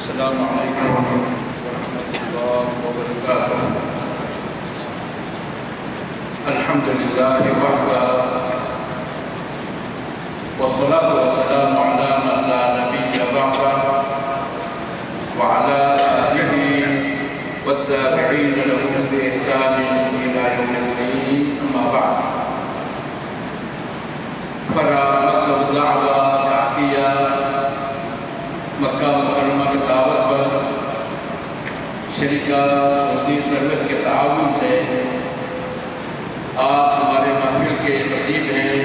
السلام علیکم ورحمۃ اللہ وبرکاتہ۔ الحمد للہ وحدہ والصلاة والسلام علی من لا نبی بعدہ وعلی آلہ والتابعین لهم بإحسان إلی یوم الدین، اما بعد۔ فرا مکتب دعوہ عقیہ مکہ مکرمہ کی دعوت پر شریکہ سعودی سروس کے تعاون سے آج ہمارے محفل کے خطیب ہیں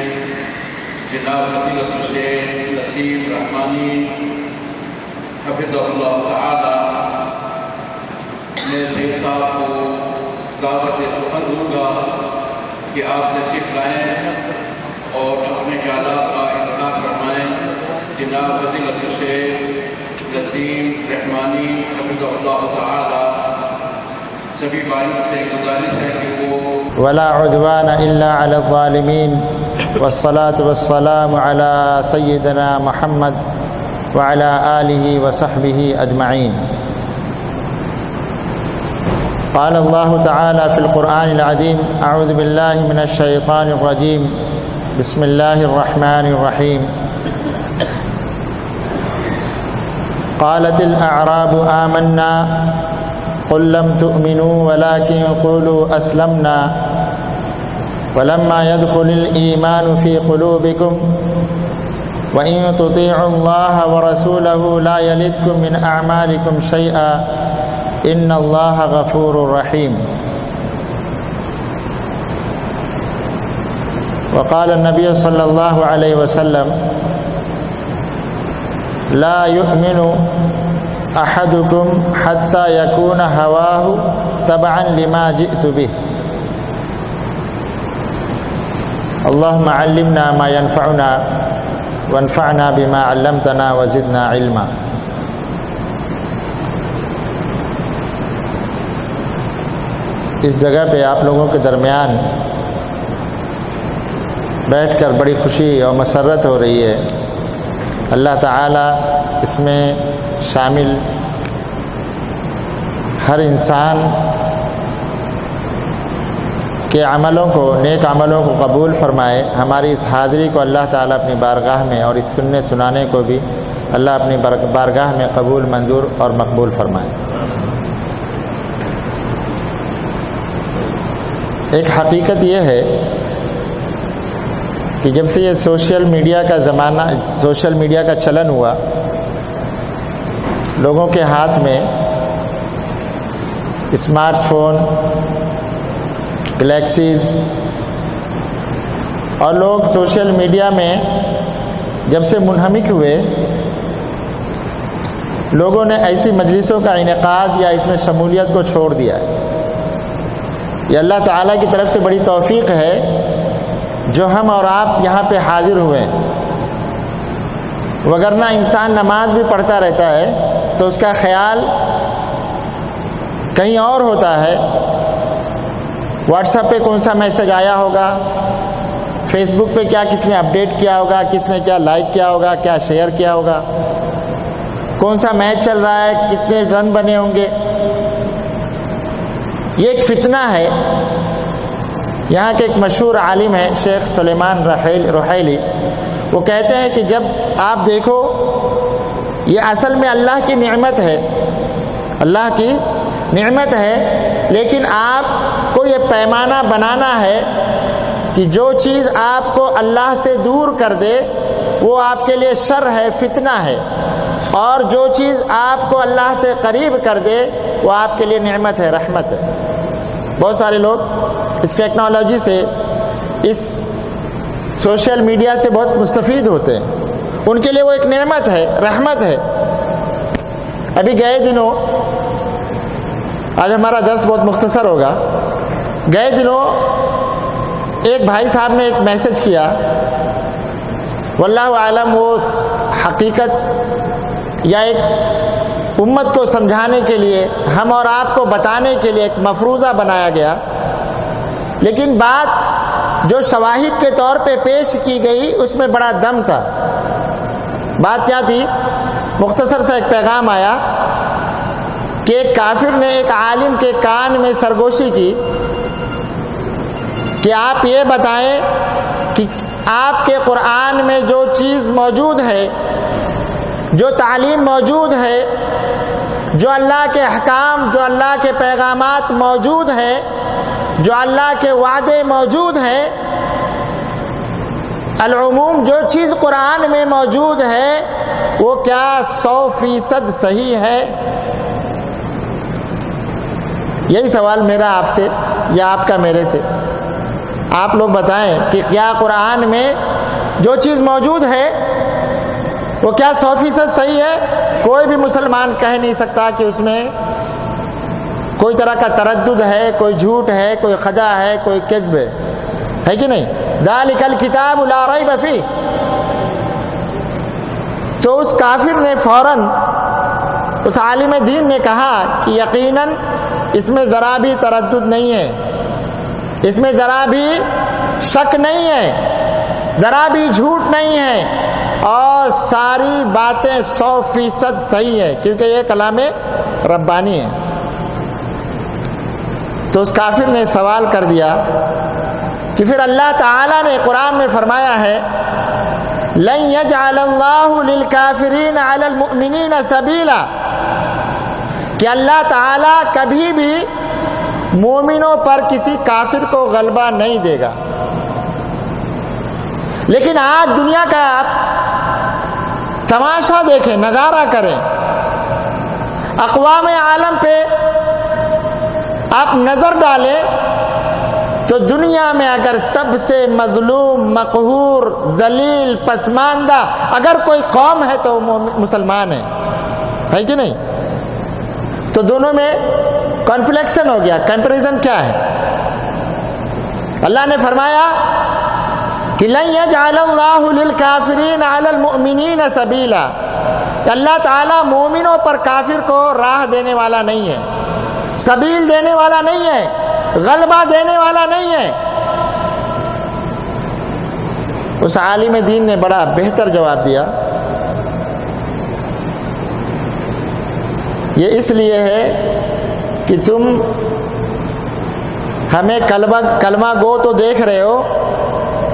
جناب فضیلۃ الشیخ نسیم رحمانی حفظہ اللہ تعالی۔ میں شیخ صاحب کو دعوت سخن دوں گا کہ آپ تشریف لائیں اور اپنے خیالات کا اظہار فرمائیں۔ جناب فضیلۃ الشیخ نسیم رحمانی حفظہ اللہ تعالی، سبھی بھائیوں سے گزارش ہے کہ وہ ولا عدوان الا على الظالمين والصلاة والسلام على سيدنا محمد وعلى آله وصحبه أجمعين۔ قال الله تعالى في القرآن العظيم: أعوذ بالله من الشيطان الرجيم، بسم الله الرحمن الرحيم۔ قالت الأعراب آمنا قل لم تؤمنوا ولكن قولوا أسلمنا ولما يدخل الإيمان في قلوبكم وإن تطيعوا الله ورسوله لا يلدكم من أعمالكم شيئا إن الله غفور رحيم۔ وقال النبي صلى الله عليه وسلم: لا يؤمن أحدكم حتى يكون هواه تبعا لما جئت به۔ اللهم علمنا ما ينفعنا وانفعنا بما علمتنا وزدنا علما۔ اس جگہ پہ آپ لوگوں کے درمیان بیٹھ کر بڑی خوشی اور مسرت ہو رہی ہے۔ اللہ تعالیٰ اس میں شامل ہر انسان کے عملوں کو، نیک عملوں کو قبول فرمائے۔ ہماری اس حاضری کو اللہ تعالیٰ اپنی بارگاہ میں اور اس سننے سنانے کو بھی اللہ اپنی بارگاہ میں قبول، منظور اور مقبول فرمائے۔ ایک حقیقت یہ ہے کہ جب سے یہ سوشل میڈیا کا زمانہ، سوشل میڈیا کا چلن ہوا، لوگوں کے ہاتھ میں اسمارٹ فون، گلیکسیز، اور لوگ سوشل میڈیا میں جب سے منہمک ہوئے، لوگوں نے ایسی مجلسوں کا انعقاد یا اس میں شمولیت کو چھوڑ دیا ہے۔ یہ اللہ تعالیٰ کی طرف سے بڑی توفیق ہے جو ہم اور آپ یہاں پہ حاضر ہوئے ہیں، وگرنہ انسان نماز بھی پڑھتا رہتا ہے تو اس کا خیال کہیں اور ہوتا ہے۔ واٹس ایپ پہ کون سا میسج آیا ہوگا، فیس بک پہ کیا کس نے اپڈیٹ کیا ہوگا، کس نے کیا لائک کیا ہوگا، کیا شیئر کیا ہوگا، کون سا میچ چل رہا ہے، کتنے رن بنے ہوں گے۔ یہ ایک فتنہ ہے۔ یہاں کے ایک مشہور عالم ہے شیخ سلیمان رحیلی، وہ کہتے ہیں کہ جب آپ دیکھو، یہ اصل میں اللہ کی نعمت ہے، اللہ کی نعمت ہے، لیکن آپ کو یہ پیمانہ بنانا ہے کہ جو چیز آپ کو اللہ سے دور کر دے وہ آپ کے لیے شر ہے، فتنہ ہے، اور جو چیز آپ کو اللہ سے قریب کر دے وہ آپ کے لیے نعمت ہے، رحمت ہے۔ بہت سارے لوگ اس ٹیکنالوجی سے، اس سوشل میڈیا سے بہت مستفید ہوتے ہیں، ان کے لیے وہ ایک نعمت ہے، رحمت ہے۔ ابھی گئے دنوں، آج ہمارا درس بہت مختصر ہوگا، گئے دنوں ایک بھائی صاحب نے ایک میسج کیا، واللہ عالم وہ حقیقت یا ایک امت کو سمجھانے کے لیے، ہم اور آپ کو بتانے کے لیے ایک مفروضہ بنایا گیا، لیکن بات جو شواہد کے طور پہ پیش کی گئی اس میں بڑا دم تھا۔ بات کیا تھی مختصر سا ایک پیغام آیا کہ ایک کافر نے ایک عالم کے کان میں سرگوشی کی کہ آپ یہ بتائیں کہ آپ کے قرآن میں جو چیز موجود ہے، جو تعلیم موجود ہے، جو اللہ کے احکام، جو اللہ کے پیغامات موجود ہیں، جو اللہ کے وعدے موجود ہیں، العموم جو چیز قرآن میں موجود ہے وہ کیا 100% صحیح ہے؟ یہی سوال میرا آپ سے یا آپ کا میرے سے. آپ لوگ بتائیں کہ کیا قرآن میں جو چیز موجود ہے وہ کیا 100% صحیح ہے؟ کوئی بھی مسلمان کہہ نہیں سکتا کہ اس میں کوئی طرح کا تردد ہے، کوئی جھوٹ ہے، کوئی خدا ہے، کوئی کذب ہے کہ نہیں؟ ذالک الکتاب لا ریب فیہ. تو اس کافر نے فوراً اس عالم دین نے کہا کہ یقیناً اس میں ذرا بھی تردد نہیں ہے، اس میں ذرا بھی شک نہیں ہے، ذرا بھی جھوٹ نہیں ہے، اور ساری باتیں 100% صحیح ہے، کیونکہ یہ کلام ربانی ہے. تو اس کافر نے سوال کر دیا کہ پھر اللہ تعالیٰ نے قرآن میں فرمایا ہے لن یجعل اللہ للکافرین علی المؤمنین سبیلا، کہ اللہ تعالیٰ کبھی بھی مومنوں پر کسی کافر کو غلبہ نہیں دے گا. لیکن آج دنیا کا آپ تماشا دیکھیں، نظارہ کریں، اقوام عالم پہ آپ نظر ڈالیں تو دنیا میں اگر سب سے مظلوم، مقہور، ذلیل، پسماندہ اگر کوئی قوم ہے تو وہ مسلمان ہے کہ نہیں؟ تو دونوں میں کنفلیکشن ہو گیا. کمپیریزن کیا ہے؟ اللہ نے فرمایا کہ لن یجعل اللہ للکافرین علی المؤمنین سبیلا، کہ اللہ تعالیٰ مومنوں پر کافر کو راہ دینے والا نہیں ہے، سبیل دینے والا نہیں ہے، غلبہ دینے والا نہیں ہے. اس عالم دین نے بڑا بہتر جواب دیا. یہ اس لیے ہے کہ تم ہمیں کلمہ گو تو دیکھ رہے ہو،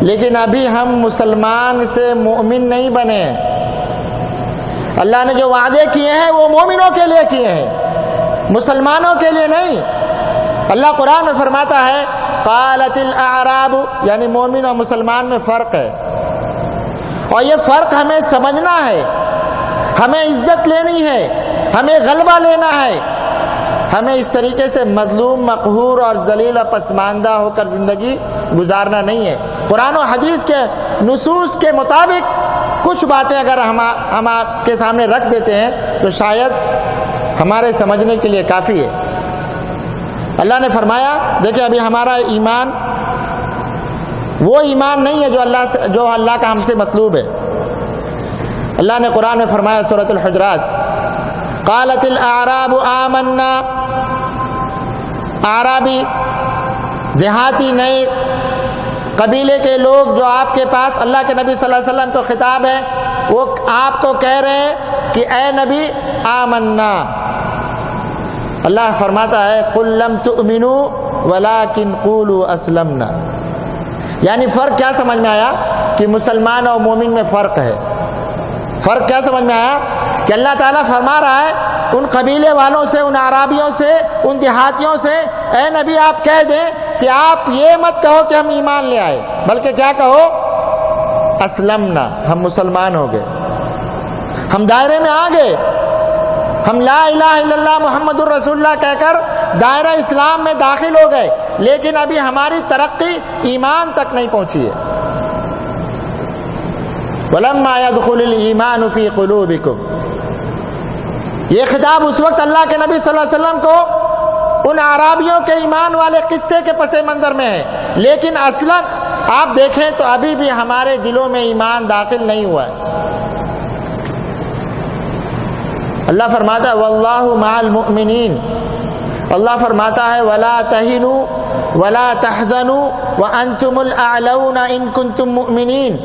لیکن ابھی ہم مسلمان سے مومن نہیں بنے. اللہ نے جو وعدے کیے ہیں وہ مومنوں کے لیے کیے ہیں، مسلمانوں کے لیے نہیں. اللہ قرآن میں فرماتا ہے قالت الاعراب، یعنی مومن اور مسلمان میں فرق ہے، اور یہ فرق ہمیں سمجھنا ہے. ہمیں عزت لینی ہے، ہمیں غلبہ لینا ہے. ہمیں اس طریقے سے مظلوم، مقہور اور ذلیل و پسماندہ ہو کر زندگی گزارنا نہیں ہے. قرآن و حدیث کے نصوص کے مطابق کچھ باتیں اگر ہم آپ کے سامنے رکھ دیتے ہیں تو شاید ہمارے سمجھنے کے لیے کافی ہے. اللہ نے فرمایا دیکھیں ابھی ہمارا ایمان وہ ایمان نہیں ہے جو اللہ کا ہم سے مطلوب ہے. اللہ نے قرآن میں فرمایا سورۃ الحجرات قالت الاعراب آمنا، اعرابی دیہاتی نئے قبیلے کے لوگ جو آپ کے پاس اللہ کے نبی صلی اللہ علیہ وسلم کو خطاب ہے، وہ آپ کو کہہ رہے ہیں کہ اے نبی آمنا. اللہ فرماتا ہے قل لم تؤمنوا ولکن قولوا اسلمنا. یعنی فرق کیا سمجھ میں آیا کہ مسلمان اور مومن میں فرق ہے. فرق کیا سمجھ میں آیا کہ اللہ تعالیٰ فرما رہا ہے ان قبیلے والوں سے، ان عرابیوں سے، ان دیہاتیوں سے اے نبی آپ کہہ دیں کہ آپ یہ مت کہو کہ ہم ایمان لے آئے، بلکہ کیا کہو اسلمنا، ہم مسلمان ہو گئے، ہم دائرے میں آ گئے، ہم لا الہ الا اللہ محمد الرسول اللہ کہہ کر دائرہ اسلام میں داخل ہو گئے، لیکن ابھی ہماری ترقی ایمان تک نہیں پہنچی ہے. وَلَمَّا يَدْخُلِ الْإِيمَانُ فِي قُلُوبِكُمْ. یہ خطاب اس وقت اللہ کے نبی صلی اللہ علیہ وسلم کو ان عرابیوں کے ایمان والے قصے کے پس منظر میں ہے، لیکن اصلاً آپ دیکھیں تو ابھی بھی ہمارے دلوں میں ایمان داخل نہیں ہوا ہے. اللہ فرماتا ہے واللہ مع المؤمنین، اللہ فرماتا ہے ولا تہنوا ولا تحزنوا وانتم الاعلون ان کنتم مؤمنین.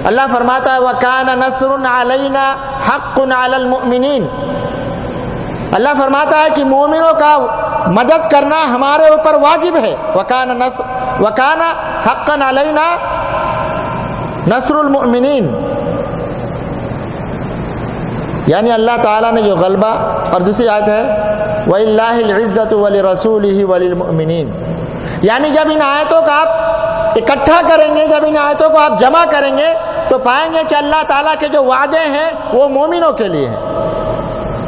اللہ فرماتا ہے وَكَانَ نَصْرٌ عَلَيْنَا حَقٌّ عَلَى الْمُؤْمِنِينَ، اللہ فرماتا ہے کہ مومنوں کا مدد کرنا ہمارے اوپر واجب ہے. وَكَانَ حَقًّا عَلَيْنَا نَصْرُ الْمُؤْمِنِينَ، یعنی اللہ تعالیٰ نے جو غلبہ. اور دوسری آیت ہے وَلِلَّهِ الْعِزَّةُ وَلِرَسُولِهِ وَلِلْمُؤْمِنِينَ، یعنی جب ان آیتوں کا آپ اکٹھا کریں گے، جب ان آیتوں کو آپ جمع کریں گے تو پائیں گے کہ اللہ تعالیٰ کے جو وعدے ہیں وہ مومنوں کے لیے ہیں.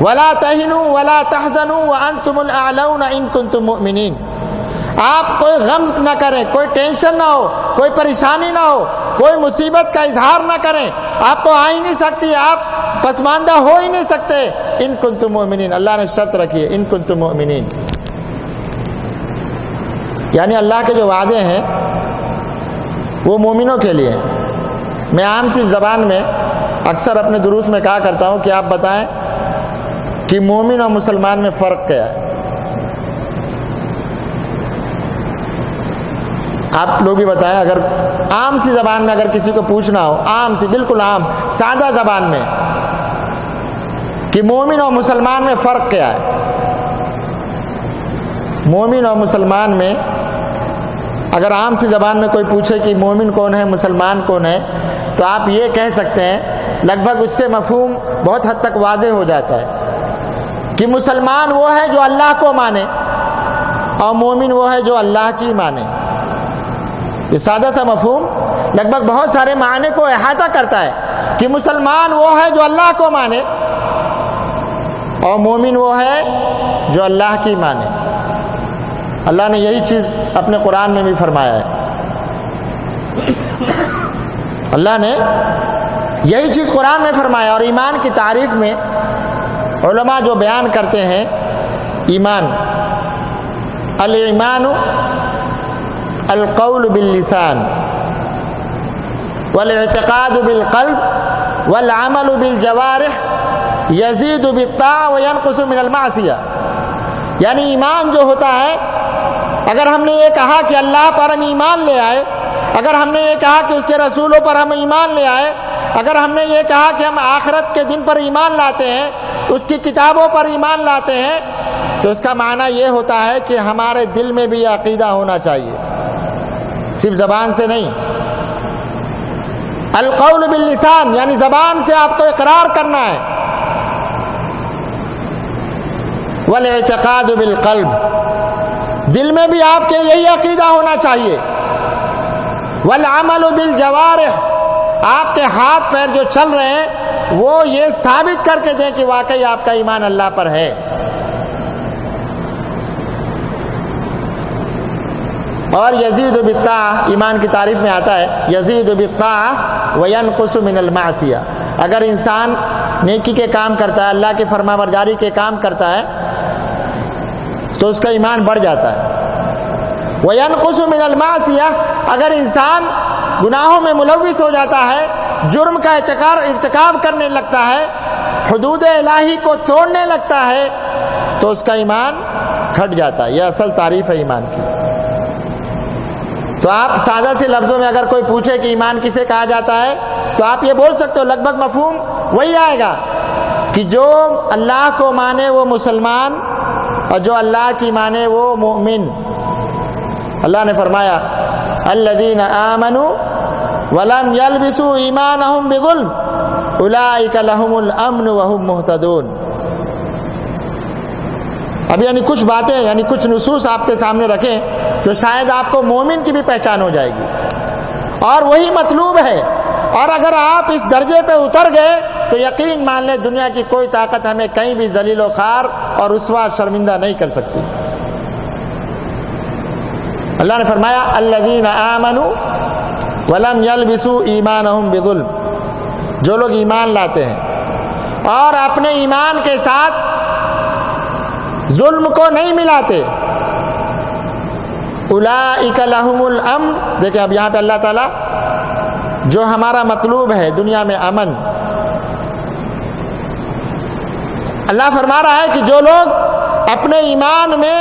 وَلَا تَهِنُوا وَلَا تَحْزَنُوا وَأَنْتُمُ الْأَعْلَوْنَ إِن كُنتُم مُؤْمِنِينَ، آپ کوئی غم نہ کریں، کوئی ٹینشن نہ ہو، کوئی پریشانی نہ ہو، کوئی مصیبت کا اظہار نہ کریں. آپ کو آ ہی نہیں سکتی، آپ پسماندہ ہو ہی نہیں سکتے. ان کنتم مؤمنین، اللہ نے شرط رکھی ہے ان کنتم مؤمنین، یعنی اللہ کے جو وعدے ہیں وہ مومنوں کے لیے ہیں. میں عام سی زبان میں اکثر اپنے دروس میں کہا کرتا ہوں کہ آپ بتائیں کہ مومن اور مسلمان میں فرق کیا ہے. آپ لوگ بھی بتائیں، اگر عام سی زبان میں اگر کسی کو پوچھنا ہو، عام سی بالکل عام سادہ زبان میں، کہ مومن اور مسلمان میں فرق کیا ہے. مومن اور مسلمان میں اگر عام سی زبان میں کوئی پوچھے کہ مومن کون ہے، مسلمان کون ہے، تو آپ یہ کہہ سکتے ہیں، لگ بھگ اس سے مفہوم بہت حد تک واضح ہو جاتا ہے کہ مسلمان وہ ہے جو اللہ کو مانے اور مومن وہ ہے جو اللہ کی مانے. یہ سادہ سا مفہوم لگ بھگ بہت سارے معنی کو احاطہ کرتا ہے کہ مسلمان وہ ہے جو اللہ کو مانے اور مومن وہ ہے جو اللہ کی مانے. اللہ نے یہی چیز اپنے قرآن میں بھی فرمایا ہے. اللہ نے یہی چیز قرآن میں فرمایا. اور ایمان کی تعریف میں علماء جو بیان کرتے ہیں، ایمان، الایمان القول باللسان والاعتقاد بالقلب والعمل بالجوارح یزید بالطاعہ وینقص من المعصیہ. یعنی ایمان جو ہوتا ہے، اگر ہم نے یہ کہا کہ اللہ پر ہم ایمان لے آئے، اگر ہم نے یہ کہا کہ اس کے رسولوں پر ہم ایمان لے آئے، اگر ہم نے یہ کہا کہ ہم آخرت کے دن پر ایمان لاتے ہیں، اس کی کتابوں پر ایمان لاتے ہیں، تو اس کا معنی یہ ہوتا ہے کہ ہمارے دل میں بھی یہ عقیدہ ہونا چاہیے، صرف زبان سے نہیں. القول باللسان یعنی زبان سے آپ کو اقرار کرنا ہے، والاعتقاد بالقلب دل میں بھی آپ کے یہی عقیدہ ہونا چاہیے، والعمل بالجوارح آپ کے ہاتھ پیر جو چل رہے ہیں وہ یہ ثابت کر کے دیں کہ واقعی آپ کا ایمان اللہ پر ہے. اور یزید بالطاعہ ایمان کی تعریف میں آتا ہے، یزید بالطاعہ وینقص من المعصیہ. اگر انسان نیکی کے کام کرتا ہے، اللہ کی فرما برداری کے کام کرتا ہے، تو اس کا ایمان بڑھ جاتا ہے. وینقص من المعصیہ اگر انسان گناہوں میں ملوث ہو جاتا ہے، جرم کا ارتکاب کرنے لگتا ہے، حدود الہی کو توڑنے لگتا ہے، تو اس کا ایمان گھٹ جاتا ہے. یہ اصل تعریف ہے ایمان کی. تو آپ سادہ سے لفظوں میں اگر کوئی پوچھے کہ ایمان کسے کہا جاتا ہے، تو آپ یہ بول سکتے ہو، لگ بھگ مفہوم وہی آئے گا کہ جو اللہ کو مانے وہ مسلمان اور جو اللہ کی مانے وہ مومن. اللہ نے فرمایا الذین آمنوا ولم یلبسوا ایمانہم بظلم اولئک لہم الامن وہم مہتدون. اب یعنی کچھ باتیں، یعنی کچھ نصوص آپ کے سامنے رکھیں تو شاید آپ کو مومن کی بھی پہچان ہو جائے گی، اور وہی مطلوب ہے. اور اگر آپ اس درجے پہ اتر گئے تو یقین مان لیں دنیا کی کوئی طاقت ہمیں کہیں بھی ذلیل و خوار اور رسوا شرمندہ نہیں کر سکتی. اللہ نے فرمایا الذین آمنوا ولم یلبسوا ایمانہم بظلم، جو لوگ ایمان لاتے ہیں اور اپنے ایمان کے ساتھ ظلم کو نہیں ملاتے، اولئک لہم الامن. دیکھیں اب یہاں پہ اللہ تعالیٰ جو ہمارا مطلوب ہے دنیا میں امن، اللہ فرما رہا ہے کہ جو لوگ اپنے ایمان میں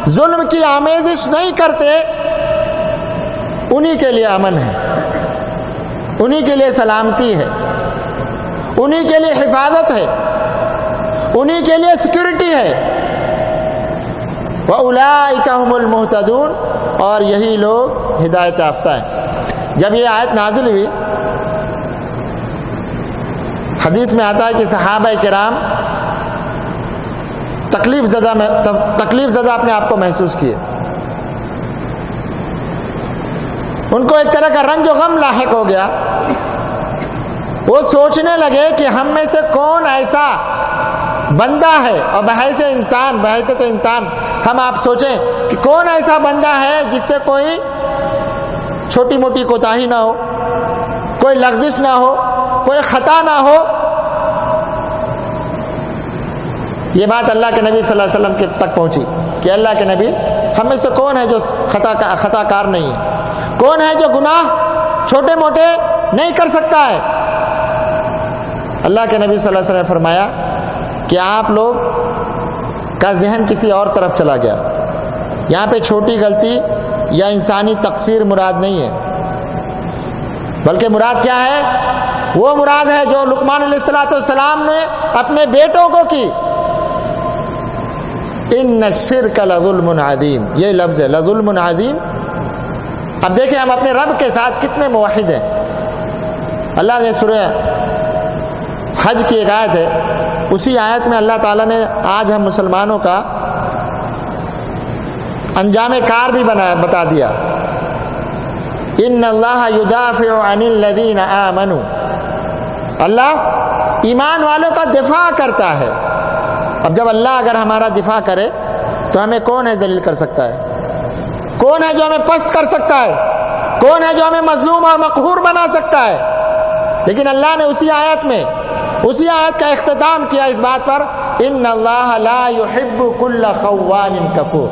ظلم کی آمیزش نہیں کرتے انہی کے لیے امن ہے. انہی کے لیے سلامتی ہے، انہی کے لیے حفاظت ہے، انہی کے لیے سیکورٹی ہے۔ وَأُولَئِكَ هُمُ الْمُهْتَدُونَ، اور یہی لوگ ہدایت یافتہ ہیں۔ جب یہ آیت نازل ہوئی، حدیث میں آتا ہے کہ صحابہ کرام تکلیف زدہ اپنے آپ کو محسوس کیے، ان کو ایک طرح کا رنج و غم لاحق ہو گیا۔ وہ سوچنے لگے کہ ہم میں سے کون ایسا بندہ ہے، اور بحیثیت انسان ہم آپ سوچیں کہ کون ایسا بندہ ہے جس سے کوئی چھوٹی موٹی کوتاہی نہ ہو، کوئی لغزش نہ ہو، کوئی خطا نہ ہو۔ یہ بات اللہ کے نبی صلی اللہ علیہ وسلم کے تک پہنچی کہ اللہ کے نبی، ہم میں سے کون ہے جو خطا کار نہیں ہے، کون ہے جو گناہ چھوٹے موٹے نہیں کر سکتا ہے۔ اللہ کے نبی صلی اللہ علیہ وسلم نے فرمایا کہ آپ لوگ کا ذہن کسی اور طرف چلا گیا، یہاں پہ چھوٹی غلطی یا انسانی تقصیر مراد نہیں ہے، بلکہ مراد کیا ہے؟ وہ مراد ہے جو لقمان علیہ السلام نے اپنے بیٹوں کو کی۔ ان الشرک لظلم عظیم، یہ لفظ ہے لظلم عظیم۔ اب دیکھیں ہم اپنے رب کے ساتھ کتنے موحد ہیں۔ اللہ نے سورہ حج کی ایک آیت ہے، اسی آیت میں اللہ تعالیٰ نے آج ہم مسلمانوں کا انجام کار بھی بتا دیا۔ ان اللہ یدافع عن الذین آمنوا، اللہ ایمان والوں کا دفاع کرتا ہے۔ اب جب اللہ اگر ہمارا دفاع کرے تو ہمیں کون ہے ذلیل کر سکتا ہے؟ کون ہے جو ہمیں پست کر سکتا ہے؟ کون ہے جو ہمیں مظلوم اور مقہور بنا سکتا ہے؟ لیکن اللہ نے اسی آیت کا اختتام کیا اس بات پر، ان اللہ لا يحب كل خوان کفور،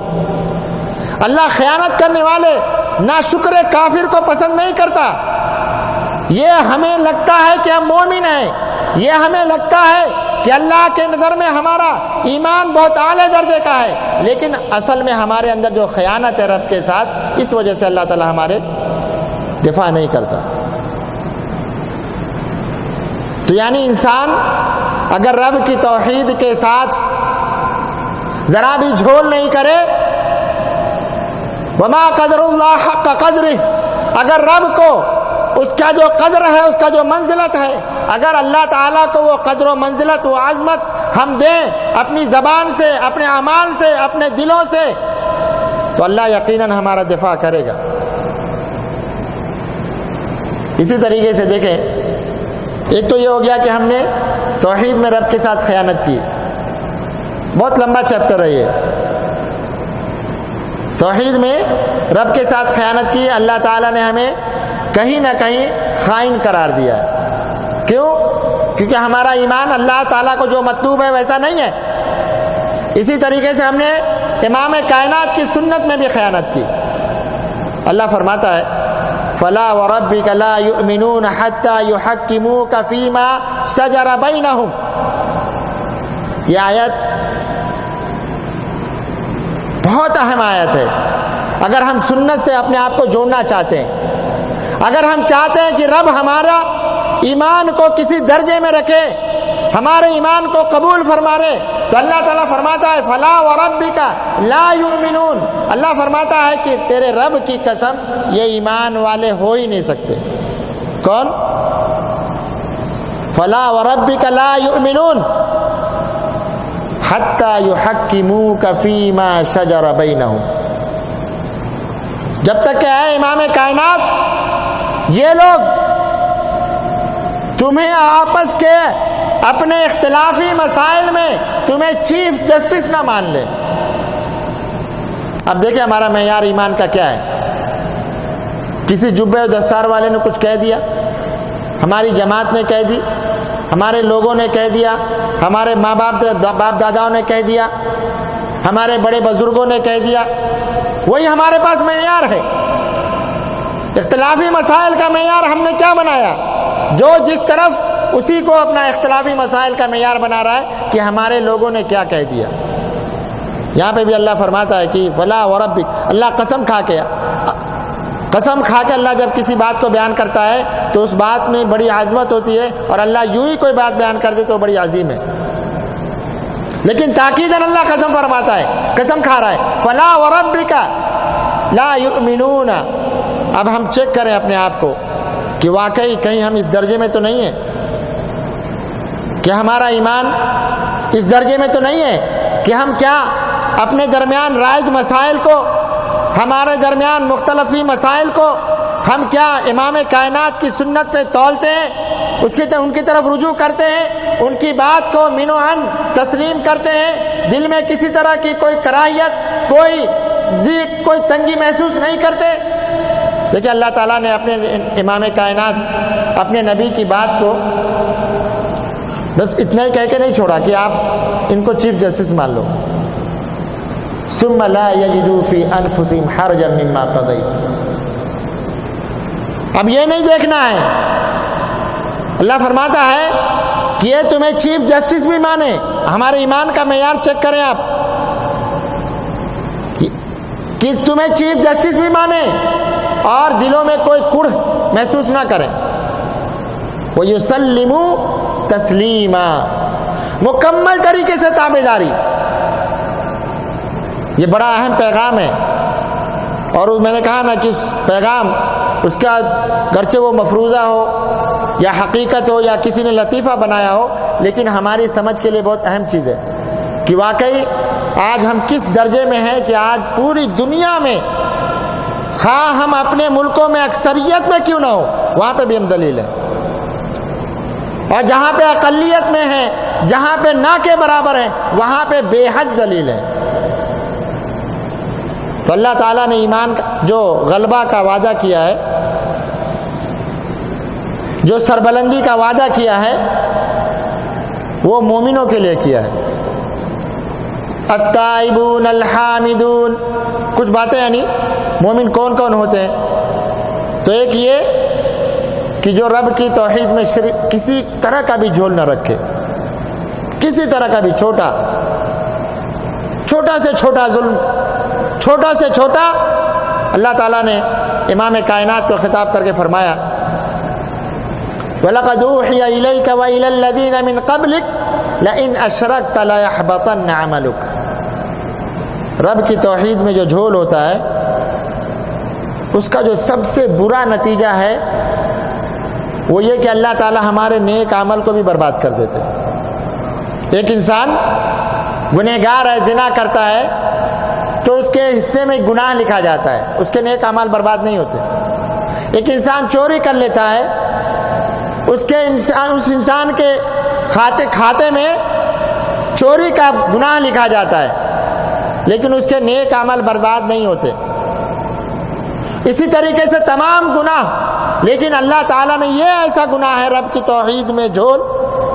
اللہ خیانت کرنے والے ناشکر کافر کو پسند نہیں کرتا۔ یہ ہمیں لگتا ہے کہ ہم مومن ہیں، یہ ہمیں لگتا ہے کہ اللہ کے نظر میں ہمارا ایمان بہت اعلیٰ درجے کا ہے، لیکن اصل میں ہمارے اندر جو خیانت ہے رب کے ساتھ، اس وجہ سے اللہ تعالیٰ ہمارے دفاع نہیں کرتا۔ تو یعنی انسان اگر رب کی توحید کے ساتھ ذرا بھی جھول نہیں کرے، وما قدر اللہ حق قدرہ، اگر رب کو اس کا جو قدر ہے، اس کا جو منزلت ہے، اگر اللہ تعالیٰ کو وہ قدر و منزلت و عظمت ہم دیں اپنی زبان سے، اپنے اعمال سے، اپنے دلوں سے، تو اللہ یقیناً ہمارا دفاع کرے گا۔ اسی طریقے سے دیکھیں، ایک تو یہ ہو گیا کہ ہم نے توحید میں رب کے ساتھ خیانت کی، بہت لمبا چیپٹر ہے یہ۔ توحید میں رب کے ساتھ خیانت کی، اللہ تعالیٰ نے ہمیں کہیں نہ کہیں خائن قرار دیا ہے۔ کیوں؟ کیونکہ ہمارا ایمان اللہ تعالیٰ کو جو مطلوب ہے ویسا نہیں ہے۔ اسی طریقے سے ہم نے امام کائنات کی سنت میں بھی خیانت کی۔ اللہ فرماتا ہے فَلَا وَرَبِّكَ لَا يُؤْمِنُونَ حَتَّى يُحَكِّمُوكَ فِي مَا شَجَرَ بَيْنَهُمْ۔ یہ آیت بہت اہم آیت ہے۔ اگر ہم سنت سے اپنے آپ کو جوڑنا چاہتے ہیں، اگر ہم چاہتے ہیں کہ رب ہمارا ایمان کو کسی درجے میں رکھے، ہمارے ایمان کو قبول فرمائے، تو اللہ تعالیٰ فرماتا ہے فَلَا وَرَبِّكَ لَا يُؤْمِنُونَ، اللہ فرماتا ہے کہ تیرے رب کی قسم یہ ایمان والے ہو ہی نہیں سکتے۔ کون؟ فَلَا وَرَبِّكَ لَا يُؤْمِنُونَ حَتَّى يُحَكِّمُوكَ فِي مَا شَجَرَ بَيْنَهُمْ، جب تک کہ اے امام کائنات یہ لوگ تمہیں آپس کے اپنے اختلافی مسائل میں تمہیں چیف جسٹس نہ مان لے۔ اب دیکھیں ہمارا معیار ایمان کا کیا ہے۔ کسی جبے اور دستار والے نے کچھ کہہ دیا، ہماری جماعت نے کہہ دی، ہمارے لوگوں نے کہہ دیا، ہمارے ماں باپ داداؤں نے کہہ دیا، ہمارے بڑے بزرگوں نے کہہ دیا، وہی ہمارے پاس معیار ہے۔ اختلافی مسائل کا معیار ہم نے کیا بنایا؟ جو جس طرف اسی کو اپنا اختلافی مسائل کا معیار بنا رہا ہے کہ ہمارے لوگوں نے کیا کہہ دیا۔ یہاں پہ بھی اللہ فرماتا ہے کہ فلا وربک، اللہ قسم کھا کے قسم کھا کے اللہ جب کسی بات کو بیان کرتا ہے تو اس بات میں بڑی عظمت ہوتی ہے، اور اللہ یوں ہی کوئی بات بیان کر دے تو بڑی عظیم ہے، لیکن تاکیداً اللہ قسم فرماتا ہے، قسم کھا رہا ہے، فلا وربک لا یؤمنون۔ اب ہم چیک کریں اپنے آپ کو کہ واقعی کہیں ہم اس درجے میں تو نہیں ہیں، کہ ہمارا ایمان اس درجے میں تو نہیں ہے کہ ہم کیا اپنے درمیان رائج مسائل کو، ہمارے درمیان مختلفی مسائل کو ہم کیا امام کائنات کی سنت پہ تولتے ہیں، ان کی طرف رجوع کرتے ہیں، ان کی بات کو من و عن تسلیم کرتے ہیں، دل میں کسی طرح کی کوئی کراہیت، کوئی ضیق، کوئی تنگی محسوس نہیں کرتے۔ دیکھیں اللہ تعالیٰ نے اپنے امام کائنات، اپنے نبی کی بات کو بس اتنا ہی کہہ کے نہیں چھوڑا کہ آپ ان کو چیف جسٹس مان لو، ثم لا یجدوا فی انفسہم حرجا مما قضیت۔ اب یہ نہیں دیکھنا ہے، اللہ فرماتا ہے کہ یہ تمہیں چیف جسٹس بھی مانے، ہمارے ایمان کا معیار چیک کریں آپ، کہ تمہیں چیف جسٹس بھی مانے اور دلوں میں کوئی کڑھ محسوس نہ کریں۔ وَيُسَلِّمُوا تسلیما، مکمل طریقے سے تابعداری، یہ بڑا اہم پیغام ہے۔ اور میں نے کہا نا کہ پیغام اس کا گرچہ وہ مفروضہ ہو یا حقیقت ہو یا کسی نے لطیفہ بنایا ہو، لیکن ہماری سمجھ کے لیے بہت اہم چیز ہے کہ واقعی آج ہم کس درجے میں ہیں کہ آج پوری دنیا میں، خواہ ہم اپنے ملکوں میں اکثریت میں کیوں نہ ہو، وہاں پہ بھی ہم ذلیل ہیں، اور جہاں پہ اقلیت میں ہیں، جہاں پہ نہ کے برابر ہیں، وہاں پہ بے حد ذلیل ہیں۔ تو اللہ تعالیٰ نے ایمان کا جو غلبہ کا وعدہ کیا ہے، جو سربلندی کا وعدہ کیا ہے، وہ مومنوں کے لیے کیا ہے۔ التائبون الحامدون، کچھ باتیں یعنی مومن کون کون ہوتے ہیں؟ تو ایک یہ کہ جو رب کی توحید میں شرک کسی طرح کا بھی جھول نہ رکھے، کسی طرح کا بھی چھوٹا سے چھوٹا ظلم، چھوٹا سے چھوٹا، اللہ تعالیٰ نے امام کائنات کو خطاب کر کے فرمایا وَلَقَدْ أُوحِيَ إِلَيْكَ وَإِلَى الَّذِينَ مِنْ قَبْلِكَ لَئِنْ أَشْرَكْتَ لَيَحْبَطَنَّ عَمَلُكَ۔ رب کی توحید میں جو جھول ہوتا ہے، اس کا جو سب سے برا نتیجہ ہے وہ یہ کہ اللہ تعالیٰ ہمارے نیک عمل کو بھی برباد کر دیتے ہیں۔ ایک انسان گنہگار ہے، زنا کرتا ہے، تو اس کے حصے میں گناہ لکھا جاتا ہے، اس کے نیک اعمال برباد نہیں ہوتے۔ ایک انسان چوری کر لیتا ہے، اس انسان کے کھاتے میں چوری کا گناہ لکھا جاتا ہے، لیکن اس کے نیک اعمال برباد نہیں ہوتے۔ اسی طریقے سے تمام گناہ، لیکن اللہ تعالیٰ نے یہ ایسا گناہ ہے رب کی توحید میں جھول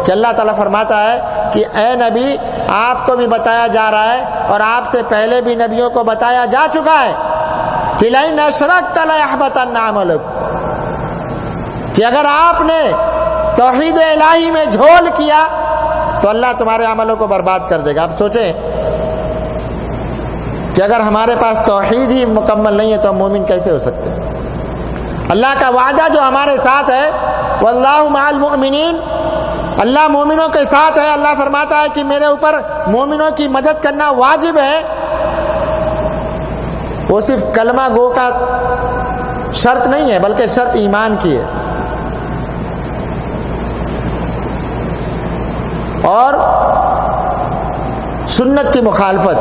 کہ اللہ تعالیٰ فرماتا ہے کہ اے نبی، آپ کو بھی بتایا جا رہا ہے اور آپ سے پہلے بھی نبیوں کو بتایا جا چکا ہے کہ لَئِنْ أَشْرَكْتَ لَيَحْبَطَنَّ عَمَلُكَ، کہ اگر آپ نے توحید الہی میں جھول کیا تو اللہ تمہارے عملوں کو برباد کر دے گا۔ اب سوچیں کہ اگر ہمارے پاس توحید ہی مکمل نہیں ہے تو ہم مومن کیسے ہو سکتے ہیں؟ اللہ کا وعدہ جو ہمارے ساتھ ہے، وَاللَّهُ مَعَ الْمُؤْمِنِينَ، اللہ مومنوں کے ساتھ ہے۔ اللہ فرماتا ہے کہ میرے اوپر مومنوں کی مدد کرنا واجب ہے۔ وہ صرف کلمہ گو کا شرط نہیں ہے، بلکہ شرط ایمان کی ہے۔ اور سنت کی مخالفت،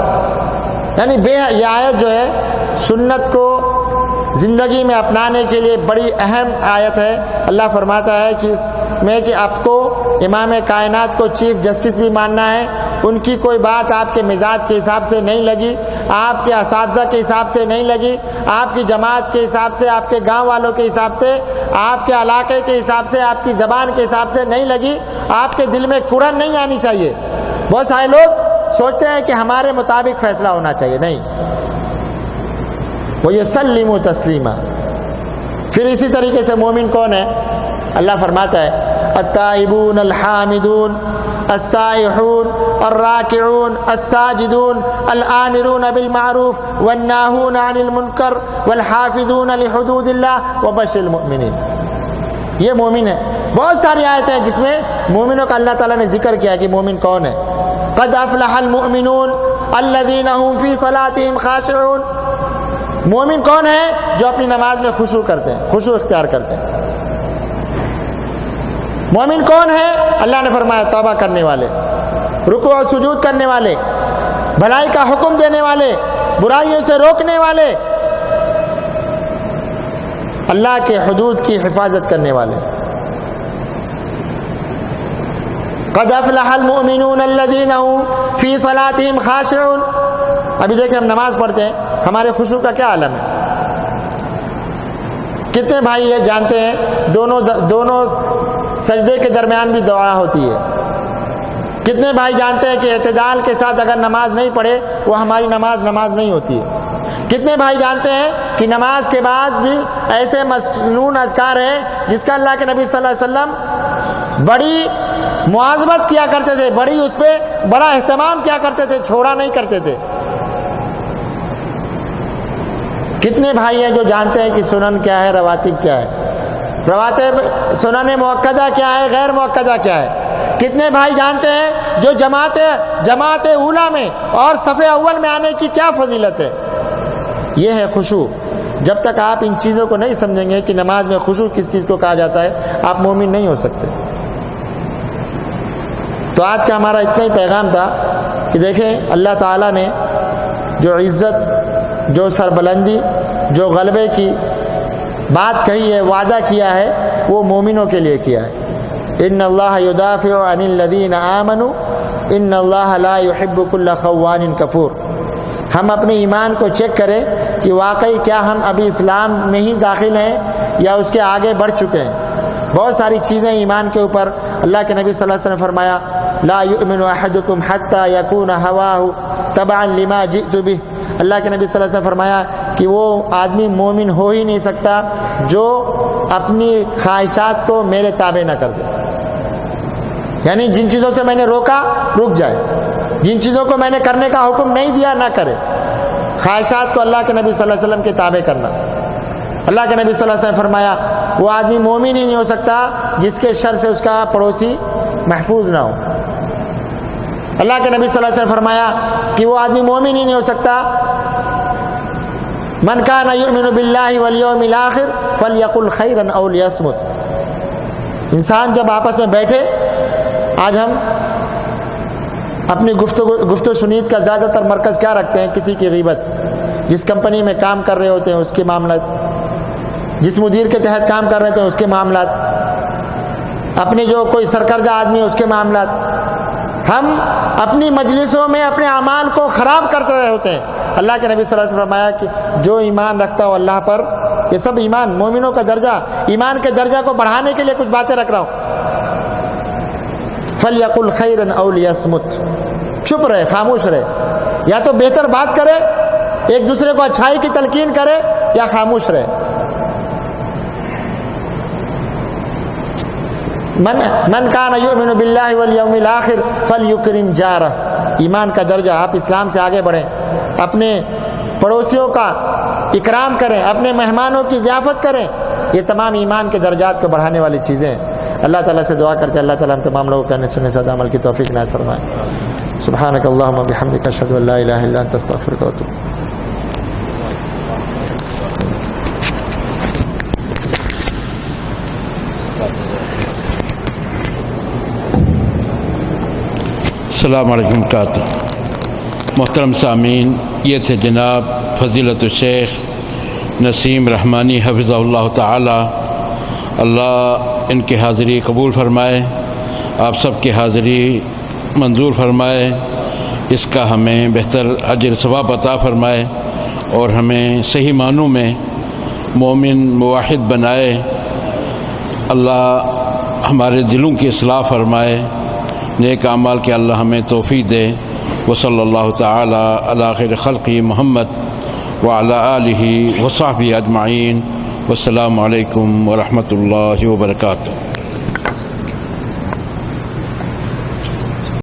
یعنی یہ آیت جو ہے سنت کو زندگی میں اپنانے کے لیے بڑی اہم آیت ہے۔ اللہ فرماتا ہے کہ اس میں کہ آپ کو امام کائنات کو چیف جسٹس بھی ماننا ہے، ان کی کوئی بات آپ کے مزاج کے حساب سے نہیں لگی، آپ کے اساتذہ کے حساب سے نہیں لگی، آپ کی جماعت کے حساب سے، آپ کے گاؤں والوں کے حساب سے، آپ کے علاقے کے حساب سے، آپ کی زبان کے حساب سے نہیں لگی، آپ کے دل میں کڑن نہیں آنی چاہیے۔ بہت سارے لوگ سوچتے ہیں کہ ہمارے مطابق فیصلہ ہونا چاہیے، نہیں، وَيُسَلِّمُوا تَسْلِيمًا۔ پھر اسی طریقے سے مومن کون ہے؟ اللہ فرماتا ہے التائبون الحامدون السائحون الراکعون الساجدون الآمرون بالمعروف والناہون عن المنکر والحافظون لحدود اللہ وبشر المؤمنین. یہ مومن ہے. بہت ساری آیتیں ہیں جس میں مومنوں کا اللہ تعالیٰ نے ذکر کیا کہ مومن کون ہے. قد افلح المؤمنون الذین هم فی صلاتهم خاشعون. مومن کون ہے؟ جو اپنی نماز میں خشوع کرتے ہیں، خشوع اختیار کرتے ہیں. مومن کون ہے؟ اللہ نے فرمایا توبہ کرنے والے، رکوع و سجود کرنے والے، بھلائی کا حکم دینے والے، برائیوں سے روکنے والے، اللہ کے حدود کی حفاظت کرنے والے. قد افلح المؤمنون الذین هم فی صلاتهم خاشعون. ابھی دیکھیں ہم نماز پڑھتے ہیں، ہمارے خشوع کا کیا عالم ہے. کتنے بھائی یہ جانتے ہیں دونوں سجدے کے درمیان بھی دعا ہوتی ہے. کتنے بھائی جانتے ہیں کہ اعتدال کے ساتھ اگر نماز نہیں پڑھے وہ ہماری نماز نہیں ہوتی ہے. کتنے بھائی جانتے ہیں کہ نماز کے بعد بھی ایسے مسنون اذکار ہیں جس کا اللہ کے نبی صلی اللہ علیہ وسلم بڑی مواظبت کیا کرتے تھے، اس پہ بڑا اہتمام کیا کرتے تھے، چھوڑا نہیں کرتے تھے. کتنے بھائی ہیں جو جانتے ہیں کہ سنن کیا ہے، رواتب کیا ہے، رواتب سنن مؤکدہ کیا ہے، غیر مؤکدہ کیا ہے. کتنے بھائی جانتے ہیں جو جماعت اولا میں اور صف اول میں آنے کی کیا فضیلت ہے. یہ ہے خشوع. جب تک آپ ان چیزوں کو نہیں سمجھیں گے کہ نماز میں خشوع کس چیز کو کہا جاتا ہے، آپ مومن نہیں ہو سکتے. تو آج کا ہمارا اتنا ہی پیغام تھا کہ دیکھیں اللہ تعالیٰ نے جو عزت، جو سربلندی، جو غلبے کی بات کہی ہے، وعدہ کیا ہے، وہ مومنوں کے لیے کیا ہے. ان اللہ یدافع عن الذین آمنوا ان اللہ لا يحب كل خوان کفور. ہم اپنے ایمان کو چیک کریں کہ واقعی کیا ہم ابھی اسلام میں ہی داخل ہیں یا اس کے آگے بڑھ چکے ہیں. بہت ساری چیزیں ایمان کے اوپر اللہ کے نبی صلی اللہ علیہ وسلم نے فرمایا لا یؤمن احدکم حتی یکون ہواہ تبعا لما جئت بہ. اللہ کے نبی صلی اللہ علیہ وسلم فرمایا کہ وہ آدمی مومن ہو ہی نہیں سکتا جو اپنی خواہشات کو میرے تابع نہ کر دے. یعنی جن چیزوں سے میں نے روکا رک جائے، جن چیزوں کو میں نے کرنے کا حکم نہیں دیا نہ کرے. خواہشات کو اللہ کے نبی صلی اللہ علیہ وسلم کے تابع کرنا. اللہ کے نبی صلی اللہ علیہ وسلم فرمایا وہ آدمی مومن ہی نہیں ہو سکتا جس کے شر سے اس کا پڑوسی محفوظ نہ ہو. اللہ کے نبی صلی اللہ علیہ وسلم فرمایا کہ وہ آدمی مومن ہی نہیں ہو سکتا من کان یؤمن باللہ والیوم الاخر فلیقل خیرا او لیصمت. انسان جب آپس میں بیٹھے، آج ہم اپنی گفت و شنید کا زیادہ تر مرکز کیا رکھتے ہیں؟ کسی کی غیبت. جس کمپنی میں کام کر رہے ہوتے ہیں اس کے معاملات، جس مدیر کے تحت کام کر رہے تھے اس کے معاملات، اپنے جو کوئی سرکردہ آدمی ہے اس کے معاملات. ہم اپنی مجلسوں میں اپنے اعمال کو خراب کرتے رہے ہوتے ہیں. اللہ کے نبی صلی اللہ علیہ وسلم فرمایا کہ جو ایمان رکھتا ہو اللہ پر، یہ سب ایمان، مومنوں کا درجہ، ایمان کے درجہ کو بڑھانے کے لیے کچھ باتیں رکھ رہا ہوں. فَلْيَقُلْ خَيْرًا أَوْ لِيَصْمُتْ. چپ رہے، خاموش رہے. یا تو بہتر بات کرے، ایک دوسرے کو اچھائی کی تلقین کرے، یا خاموش رہے. من کان یؤمن باللہ والیوم الاخر فلیکرم جارہ. ایمان کا درجہ، آپ اسلام سے آگے بڑھیں، اپنے پڑوسیوں کا اکرام کریں، اپنے مہمانوں کی ضیافت کریں. یہ تمام ایمان کے درجات کو بڑھانے والی چیزیں ہیں. اللہ تعالیٰ سے دعا کرتے ہیں اللہ تعالیٰ ہم تمام لوگوں کو کہنے سننے سے عمل کی توفیق عنایت فرمائے. سبحانک اللہم و بحمدک اشہد ان لا الہ الا انت استغفرک و اتوب. السلام علیکم ورحمۃ. محترم سامعین، یہ تھے جناب فضیلت الشیخ نسیم رحمانی حفظہ اللہ تعالی. اللہ ان کی حاضری قبول فرمائے، آپ سب کی حاضری منظور فرمائے، اس کا ہمیں بہتر اجر ثواب عطا فرمائے اور ہمیں صحیح معنوں میں مومن موحد بنائے. اللہ ہمارے دلوں کی اصلاح فرمائے، نیک اعمال کے اللہ ہمیں توفیق دے. وصلی اللہ تعالی علی خیر خلقہ محمد وعلی آلہ وصحبہ اجمعین. والسلام علیکم ورحمۃ اللہ وبرکاتہ.